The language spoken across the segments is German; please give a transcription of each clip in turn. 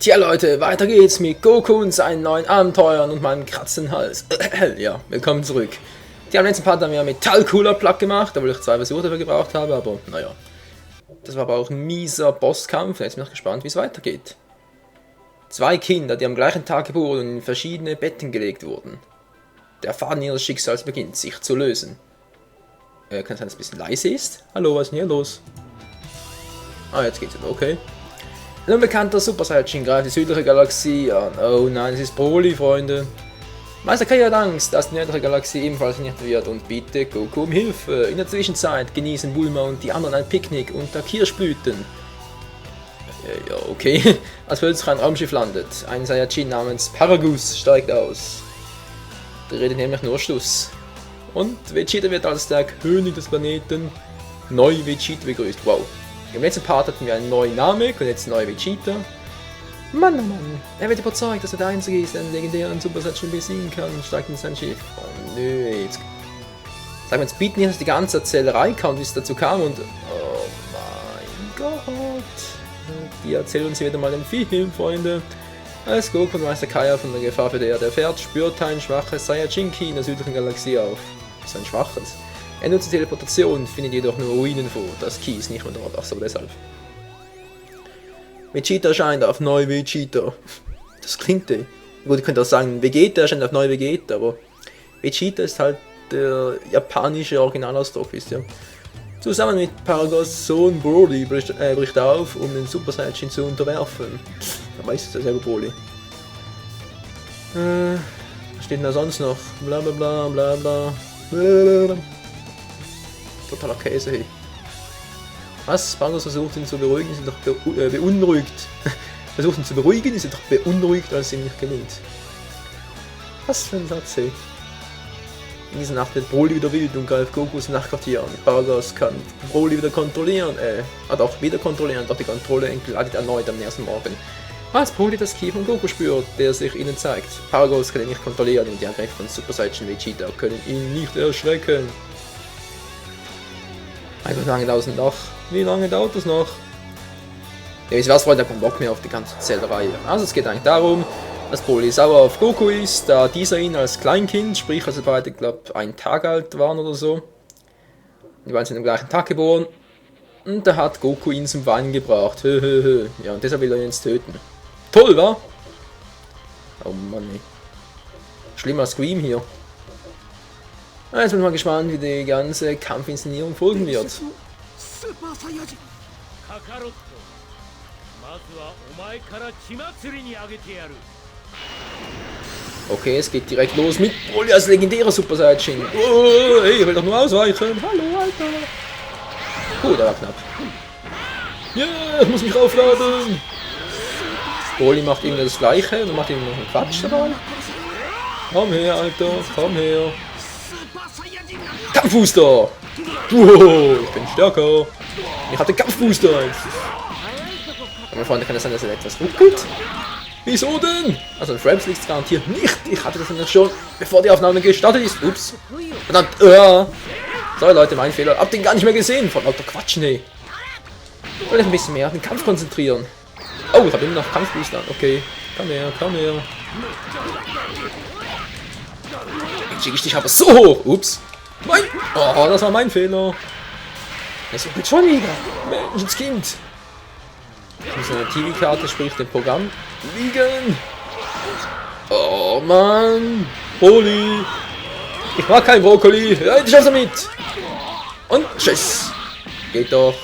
Tja Leute, weiter geht's mit Goku und seinen neuen Abenteuern und meinem kratzenden Hals. Ja, willkommen zurück. Die am letzten Part haben wir Metall Cooler Plug gemacht, obwohl ich 2 Versuche dafür gebraucht habe, aber naja. Das war aber auch ein mieser Bosskampf, jetzt bin ich gespannt, wie es weitergeht. 2 Kinder, die am gleichen Tag geboren und in verschiedene Betten gelegt wurden. Der Faden ihres Schicksals beginnt, sich zu lösen. Kann es sein, dass es ein bisschen leise ist? Hallo, was ist denn hier los? Ah, jetzt geht's wieder, okay. Ein unbekannter Super Saiyajin greift die südliche Galaxie an. Oh nein, es ist Broly, Freunde. Meister Kai hat Angst, dass die nördliche Galaxie ebenfalls vernichtet wird und bittet Goku um Hilfe. In der Zwischenzeit genießen Bulma und die anderen ein Picknick unter Kirschblüten. Ja, okay. Als plötzlich ein Raumschiff landet. Ein Saiyajin namens Paragus steigt aus. Da redet nämlich nur Schluss. Und Vegeta wird als der König des Planeten neu Vegeta begrüßt. Wow. Im letzten Part hatten wir einen neuen Namen und jetzt neue Vegeta. Mann, oh Mann. Er wird überzeugt, dass er der Einzige ist, der einen legendären Super Saiyajin besiegen kann und steigt in sein Schiff. Oh nö, jetzt... Sagen wir jetzt bieten nicht, dass die ganze Erzählerei kam, wie es dazu kam und... Oh mein Gott. Die erzählen uns wieder mal den Film, Freunde. Als Goku und Meister Kaya von der Gefahr für die Erde erfährt, spürt ein schwaches Saiyajin-Ki in der südlichen Galaxie auf. Das ist ein schwaches. Er nutzt die Teleportation, findet jedoch nur Ruinen vor. Das Ki ist nicht mehr dort, achso, deshalb. Vegeta erscheint auf Neu Vegeta. Das klingt gut, ich könnte auch sagen, Vegeta erscheint auf Neu Vegeta, aber Vegeta ist halt der japanische Originalausdruck, wisst ihr. Zusammen mit Paragos Sohn Broly bricht auf, um den Super Saiyajin zu unterwerfen. Da weiß es ja selber Broly. Was steht denn da sonst noch? Bla bla bla bla bla. Blablabla. Totaler Käse, hey. Was? Paragos versucht ihn zu beruhigen, ist doch beunruhigt. Versucht ihn zu beruhigen, ist doch beunruhigt, als es ihm nicht gelingt. Was für ein Satz, hey. In dieser Nacht wird Broly wieder wild und greift Gokus Nachtquartier an. Paragos kann Broly wieder kontrollieren, auch wieder kontrollieren, doch die Kontrolle entgleitet erneut am nächsten Morgen. Als Broly das Ki von Goku spürt, der sich ihnen zeigt. Paragos kann ihn nicht kontrollieren und die Angriffe von Super Saiyajin Vegeta können ihn nicht erschrecken. Also wie lange dauert es noch? Wie lange dauert das noch? Ja, wisst ihr was, Freunde, da kein Bock mehr auf die ganze Zählerei. Also es geht eigentlich darum, dass Broly sauer auf Goku ist, da dieser ihn als Kleinkind, sprich also beide, glaube einen Tag alt waren oder so. Die beiden sind am gleichen Tag geboren. Und da hat Goku ihn zum Weinen gebracht. Ja, und deshalb will er ihn jetzt töten. Toll, wa? Oh Mann, ey. Schlimmer Scream hier. Jetzt bin ich mal gespannt, wie die ganze Kampfinszenierung folgen wird. Okay, es geht direkt los mit Broly als legendärer Super Saiyajin. Oh, hey, ich will doch nur ausweichen. Hallo, Alter. Der war knapp. Ja, yeah, ich muss mich aufladen. Broly macht irgendwie das Gleiche und macht irgendwie noch einen Quatsch dabei. Komm her, Alter, komm her. Kampfbooster! Wow, ich bin stärker. Ich hatte Kampfbooster. Meine Freunde, kann es sein, dass er etwas ruckelt? Wieso denn? Also in Frames liegt es garantiert nicht. Ich hatte das nämlich schon, bevor die Aufnahme gestartet ist. Ups. Verdammt. Sorry Leute, mein Fehler. Hab den gar nicht mehr gesehen. Von lauter Quatsch, nee. Soll ich ein bisschen mehr auf den Kampf konzentrieren? Oh, ich habe immer noch Kampfbooster. Okay. Komm her, komm her. Jetzt schicke ich dich aber so hoch. Ups. Nein. Oh, das war mein Fehler. Es wird schon wieder. Menschenskind. Ich muss eine TV-Karte, sprich dem Programm. Liegen. Oh Mann. Broly. Ich mag kein Brokkoli. Ja, ich schaff's damit. Und tschüss. Geht doch.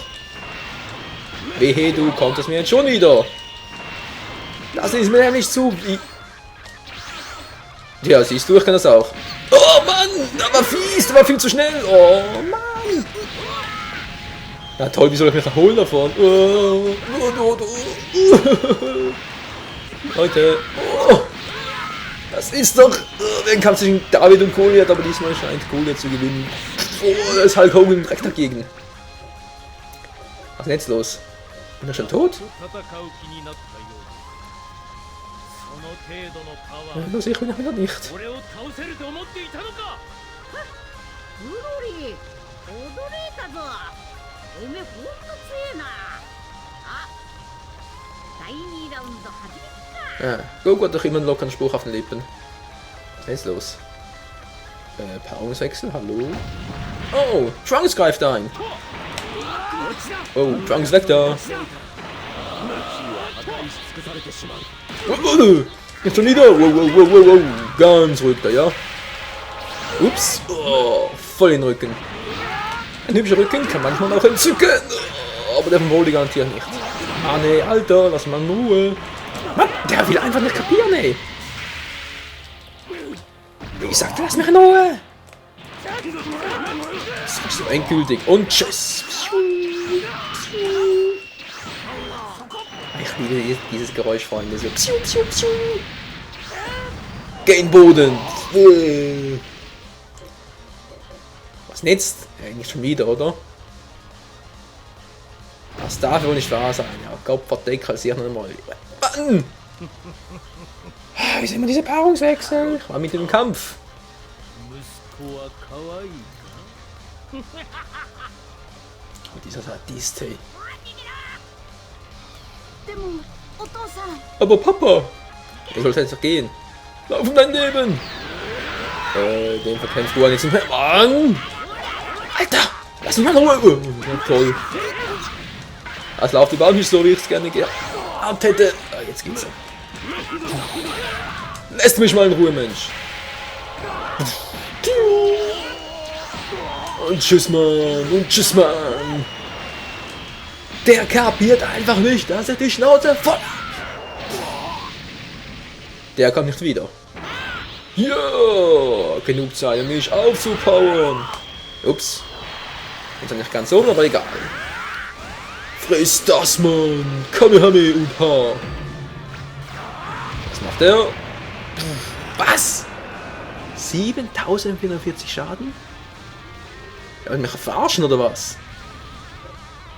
Wehe, du kommst mir jetzt schon wieder. Das ist mir nämlich zu... Ja, siehst du, ich kann das auch. Oh Mann, der war fies, der war viel zu schnell. Oh Mann. Ja toll, wie soll ich mich erholen davon? Leute. Das ist doch... Wer Kampf zwischen David und Goliath, aber diesmal scheint Goliath zu gewinnen. Oh, da ist Hulk Hogan direkt dagegen. Was ist denn jetzt los? Bin ich schon tot? Los, ich bin noch wieder nicht. Ja, Goku hat doch immer einen lockeren Spruch auf den Lippen. Was ist los? Paarungswechsel, hallo? Oh, Trunks greift ein. Oh, Trunks weg da. Jetzt schon wieder. Wow. Ganz ruhig da, ja. Ups. Oh, voll in den Rücken. Ein hübscher Rücken kann manchmal auch entzücken. Aber der von Broly garantiert nicht. Ah ne, Alter, lass mal in Ruhe. Mann, der will einfach nicht kapieren, ey. Ich sagte, lass mich in Ruhe. Das ist so endgültig. Und tschüss. Ich liebe dieses Geräusch, Freunde. So. Geh in den Boden. Was nützt? Eigentlich schon wieder, oder? Das darf wohl nicht wahr sein. Ja, Kopfverdeck als ich noch einmal. Mann! Wie sind wir diese Paarungswechsel? Ich war mit dem Kampf. Und dieser Sadist, hey. Aber Papa! Du sollst jetzt doch gehen. Lauf um dein Leben! Den verkämpfst du nicht mehr. Mann! Alter! Lass mich mal in Ruhe! Ja, toll. Das läuft überhaupt nicht so, wie ich es gerne gehabt hätte. Ah, jetzt geht's. Lässt mich mal in Ruhe, Mensch. Und tschüss, Mann. Und tschüss, Mann. Der kapiert einfach nicht, dass er die Schnauze voll hat. Der kommt nicht wieder. Ja, genug Zeit, um mich aufzupowern. Ups. Ist ja nicht ganz so, aber egal. Friss das, Mann! Kamehame und H! Was macht er? Was? 7044 Schaden? Er will mich verarschen oder was?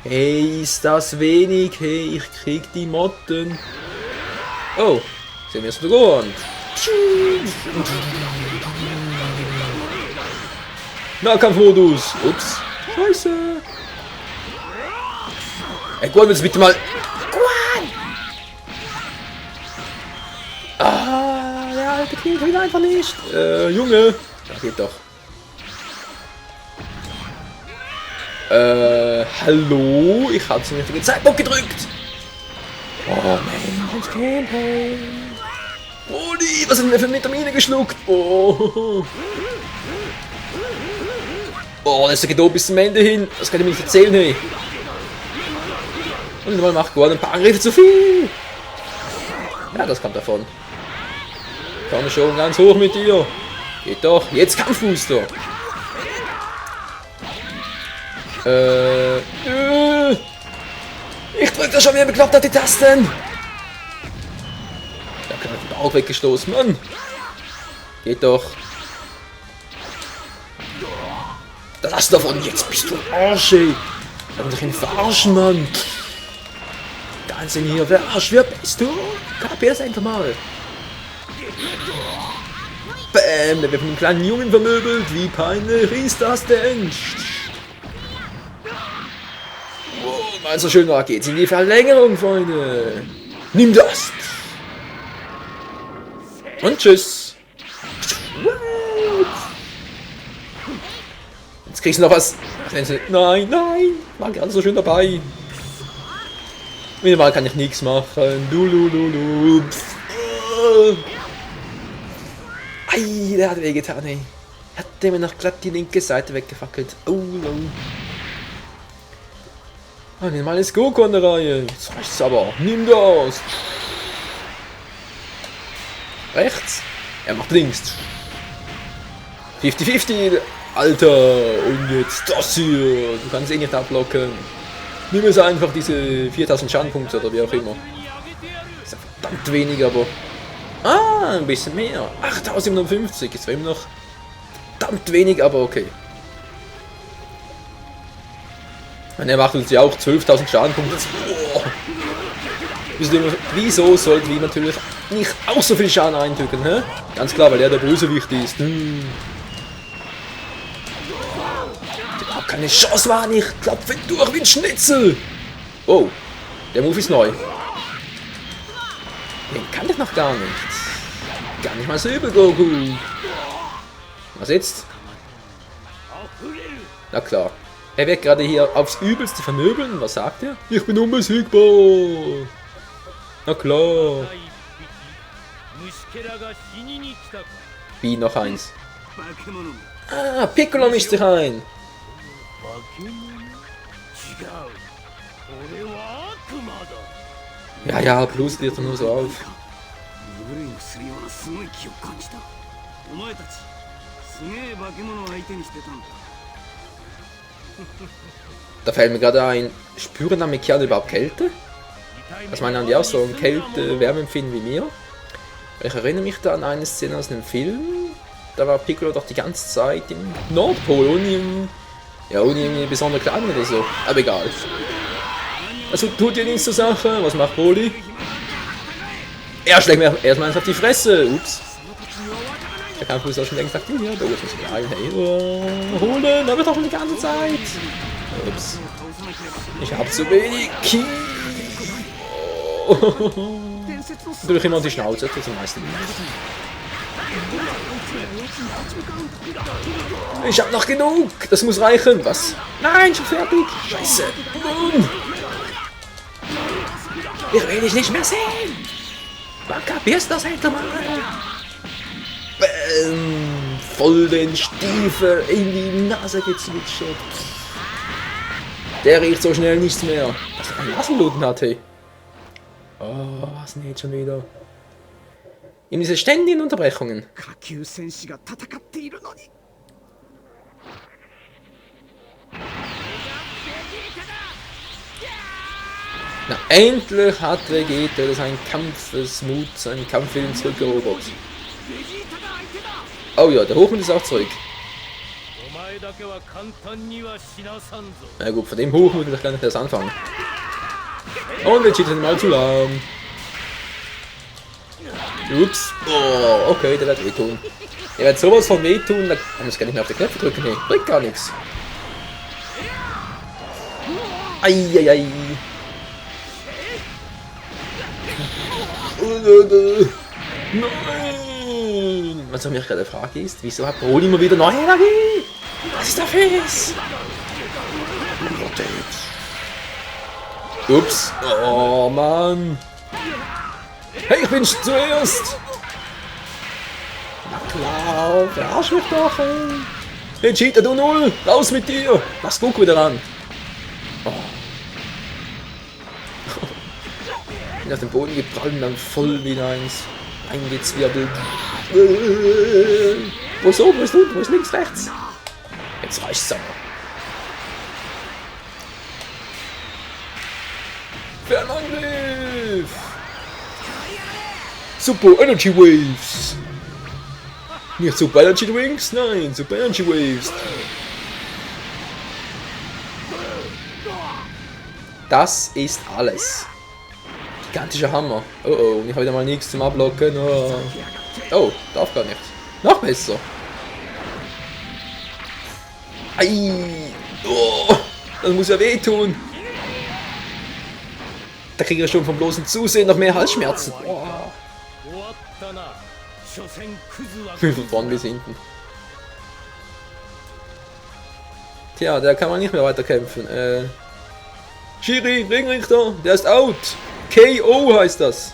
Hey, ist das wenig? Hey, ich krieg die Motten. Oh, sehen wir es sogar an. Nahkampfmodus. Ups. Scheiße. Ey, Guan, willst du bitte mal... Guan! Ah, der alte Kind will einfach nicht. Junge. Ja, geht doch. Hallo? Ich hab's zum richtigen Zeitpunkt gedrückt. Oh, Mensch, Kind, hey. Brody, was sind denn für Vitamine geschluckt? Oh. Oh, das geht oben bis zum Ende hin. Das kann ich mir nicht erzählen, hey. Und mal macht Guan ein paar Angriffe zu viel. Ja, das kommt davon. Komm schon, ganz hoch mit dir. Geht doch. Jetzt Kampfbooster. Ich drück da schon wieder bekloppt auf die Tasten. Da kann ich den Bauch weggestoßen, Mann. Geht doch. Das hast du davon. Jetzt bist du ein Arsch, ey. Lass mich nicht verarschen, Mann. Ganz in hier. Wer Arsch, wer bist du? Kapier's einfach mal. Bäm, der wird von einem kleinen Jungen vermöbelt. Wie peinlich ist das denn? Oh, mal so schön war, geht's in die Verlängerung, Freunde. Nimm das. Und tschüss. Jetzt kriegst du noch was. Nein, nein. War gerade so schön dabei. Wieder mal kann ich nichts machen. Du. Ei, der hat wehgetan, ey. Hat der mir noch glatt die linke Seite weggefackelt. Oh. Ah, nimm mal das Goku an der Reihe. Jetzt reicht's aber. Nimm das. Rechts. Er macht links. 50-50. Alter. Und jetzt das hier. Du kannst eh nicht abblocken. Nimm es einfach diese 4000 Schadenpunkte oder wie auch immer. Ist ja verdammt wenig, aber... Ah, ein bisschen mehr. 8050. Ist zwar immer noch verdammt wenig, aber okay. Und er macht uns ja auch 12.000 Schadenpunkte. Oh. Wieso sollten wir natürlich nicht auch so viel Schaden eindrücken, hä? Ganz klar, weil er der Bösewicht ist. Überhaupt keine Chance war nicht. Klopfe durch wie ein Schnitzel. Oh, der Move ist neu. Den kann ich noch gar nicht. Gar nicht mal so übel, Goku. Was jetzt? Na klar. Er wird gerade hier aufs Übelste vermöbeln. Was sagt er? Ich bin unbesiegbar. Na klar. Wie noch eins. Ah, Piccolo mischt sich ein. Ja, ja, plus geht er nur so auf. Da fällt mir gerade ein, spüren Namekianer überhaupt Kälte? Was meinen die auch so ein Kälte, Wärmeempfinden wie mir? Ich erinnere mich da an eine Szene aus einem Film, da war Piccolo doch die ganze Zeit im Nordpol, ohne irgendwie besondere Kleidung oder so, aber egal. Also tut ihr nichts zur Sache, was macht Broly? Er schlägt mir erstmal auf die Fresse, ups. Der Kampf ist auch schon längst aktiviert, oh, das ist geil, hey, holen, aber doch schon die ganze Zeit. Ups. Ich hab zu wenig Ki. Durch immer die Schnauze, das ist am meisten. Ich hab noch genug, das muss reichen, was? Nein, schon fertig, scheiße. Ich will dich nicht mehr sehen. Wann kapierst du das endlich mal? Bäm, voll den Stiefel in die Nase gezwitschert. Der riecht so schnell nichts mehr. Was für ein Nasenbluten hat, hey. Oh, was nicht schon wieder? In diese ständigen Unterbrechungen. Na, endlich hat Vegeta seinen Kampfesmut, seinen Kampfwillen zurückerobert. Oh ja, der Hochmut ist auch zurück. Na gut, von dem Hochmut will ich gar nicht erst anfangen. Und Vegeta ist mal zu lahm. Ups. Oh, okay, der wird wehtun. Der wird sowas von wehtun, da muss gar nicht mehr auf die Knöpfe drücken. Nee, bringt gar nichts. Eieiei. Nein! Was mich gerade frage ist, wieso hat Broly immer wieder neue Energie? Was ist da fest? Ups. Oh Mann. Hey, ich bin's zuerst. Na klar, verarsch mich doch. Hey, Cheater, du Null. Raus mit dir. Lass Goku wieder ran. Oh. Bin auf den Boden geprallt und dann voll wieder eingezwirbelt. Wo ist oben, wo ist unten, wo ist links, rechts? Jetzt reicht's aber. Fernangriff! Super Energy Waves! Nicht Super Energy Wings, nein, Super Energy Waves! Das ist alles. Gigantischer Hammer. Oh oh, ich habe wieder mal nichts zum Ablocken. Oh, oh, darf gar nicht. Noch besser. Ei. Oh, das muss ja wehtun. Da kriege ich schon vom bloßen Zusehen noch mehr Halsschmerzen. Oh. Von vorn bis hinten. Tja, der kann man nicht mehr weiter kämpfen. Shiri, Ringrichter, der ist out. KO heißt das.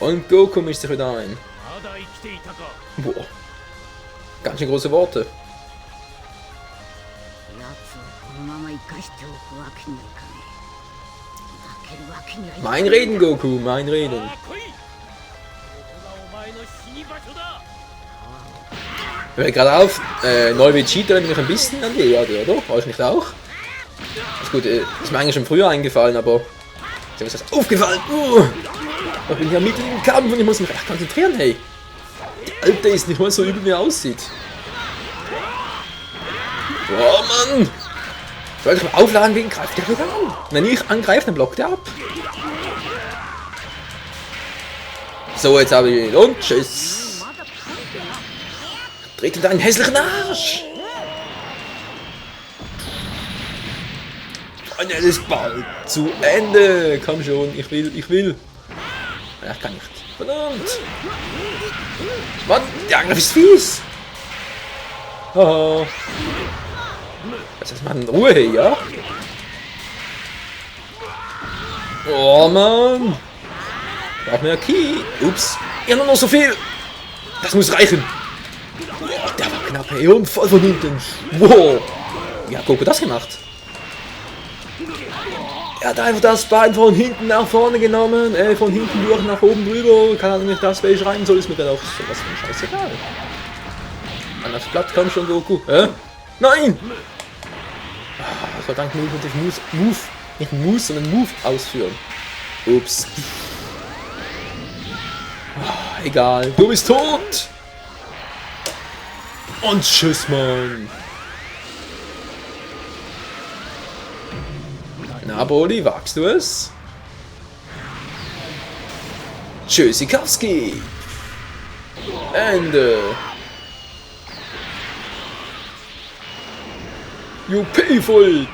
Und Goku mischt sich wieder ein. Boah. Ganz schön große Worte. Mein Reden, Goku, mein Reden. Hör gerade auf, neu Vegeta erinnert mich ein bisschen an die Erde, oder? War ich nicht auch? Ist gut, ist mir eigentlich schon früher eingefallen, aber ist mir das aufgefallen. Ich bin hier mitten im Kampf und ich muss mich echt konzentrieren, hey. Der Alte ist nicht mal so übel, wie er aussieht. Boah, Mann! Soll ich mal aufladen, wen greift der wieder an? Wenn ich angreife, dann blockt er ab. So, jetzt habe ich ihn und tschüss. Trete deinen hässlichen Arsch! Und es ist bald zu Ende. Komm schon, ich will. Er kann nicht. Verdammt! Mann, der Angriff ist fies! Oh. Was macht in Ruhe hier, ja? Oh Mann! Braucht mehr Ki. Ups. Ja, nur noch so viel. Das muss reichen. Oh, der war knapp. Hey, und voll von hinten. Wow. Wie hat Goku das gemacht? Er hat einfach das Bein von hinten nach vorne genommen. Von hinten durch nach oben drüber. Kann er nicht das, welches rein soll, ist mir dann auch sowas von scheißegal. An das Blatt kommt schon Goku. Nein! Ah, verdammt, Move und ich muss, sondern Move ausführen. Ups. Ah, egal, du bist tot! Und tschüss, Mann! Na, Brody, wagst du es? Tschüssikowski! Ende! Juppie-Volt!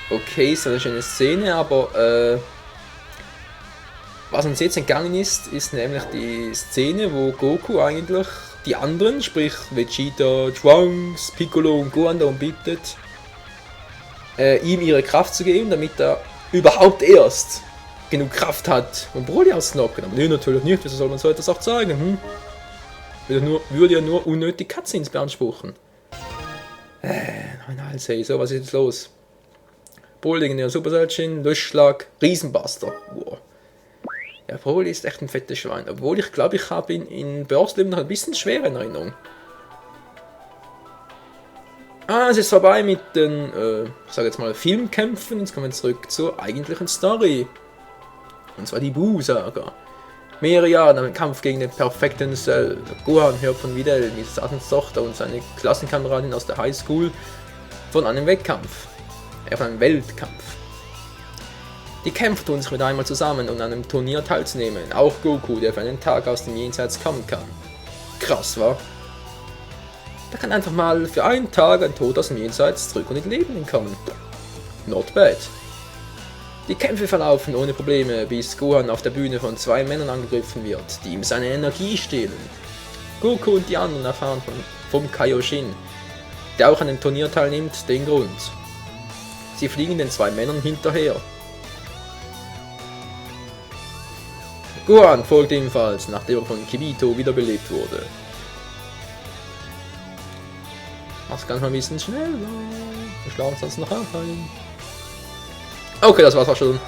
Okay, ist eine schöne Szene, aber was uns jetzt entgangen ist, ist nämlich die Szene, wo Goku eigentlich die anderen, sprich Vegeta, Trunks, Piccolo und Gohan darum bittet, ihm ihre Kraft zu geben, damit er überhaupt erst genug Kraft hat, um Broly auszuknocken. Aber nee, natürlich nicht, wieso soll man so etwas auch sagen? Würde ja nur unnötig Cutscenes beanspruchen. Nein, hey, so, was ist jetzt los? Broly legendärer Super Saiyan, Durchschlag, Riesenbuster. Wow. Ja, Broly ist echt ein fettes Schwein. Obwohl ich glaube, ich habe ihn in Burst noch ein bisschen schwer in Erinnerung. Es ist vorbei mit den, ich sage jetzt mal, Filmkämpfen. Jetzt kommen wir zurück zur eigentlichen Story. Und zwar die Buu-Saga. Mehrere Jahre nach dem Kampf gegen den perfekten Cell. Gohan hört von Videl, Misasens Tochter und seine Klassenkameradin aus der Highschool von einem Wettkampf. Von einem Weltkampf. Die Kämpfer tun sich mit einmal zusammen, um an einem Turnier teilzunehmen. Auch Goku, der für einen Tag aus dem Jenseits kommen kann. Krass, wa? Da kann einfach mal für einen Tag ein Tod aus dem Jenseits zurück und in Leben entkommen. Not bad. Die Kämpfe verlaufen ohne Probleme, bis Gohan auf der Bühne von zwei Männern angegriffen wird, die ihm seine Energie stehlen. Goku und die anderen erfahren vom Kaioshin, der auch an dem Turnier teilnimmt, den Grund. Sie fliegen den zwei Männern hinterher. Gohan folgt ebenfalls, nachdem er von Kibito wiederbelebt wurde. Mach's ganz mal ein bisschen schneller. Wir schlagen sonst noch ein. Okay, das war's auch schon.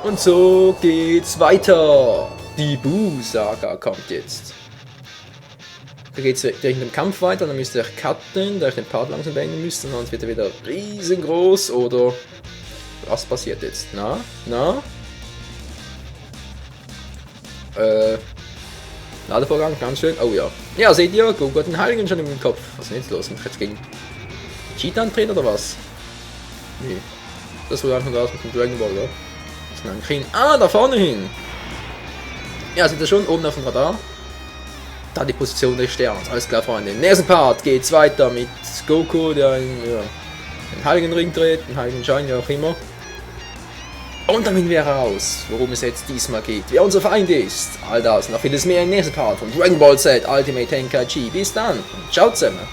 Und so geht's weiter. Die Buu-Saga kommt jetzt. Da geht's durch den Kampf weiter, dann müsst ihr cutten, da ich den Part langsam beenden müsst, sonst wird er wieder riesengroß, oder was passiert jetzt? Na? Ladevorgang, ganz schön. Oh ja. Ja, seht ihr, Goku hat den Heiligen schon im Kopf. Was ist denn jetzt los? Muss ich jetzt gegen Cheat antreten oder was? Nee. Das wurde einfach raus mit dem Dragon Ball, oder? Das kriegen. Ah, da vorne hin! Ja, seht ihr schon, oben auf dem Radar. Da die Position des Sterns. Alles klar, Freunde. Im nächsten Part geht's weiter mit Goku, der den Heiligen Ring dreht, den Heiligen Schein, wie auch immer. Und damit wäre heraus, worum es jetzt diesmal geht, wer unser Feind ist. All das und noch vieles mehr im nächsten Part von Dragon Ball Z Ultimate Tenkaichi. Bis dann und ciao zusammen.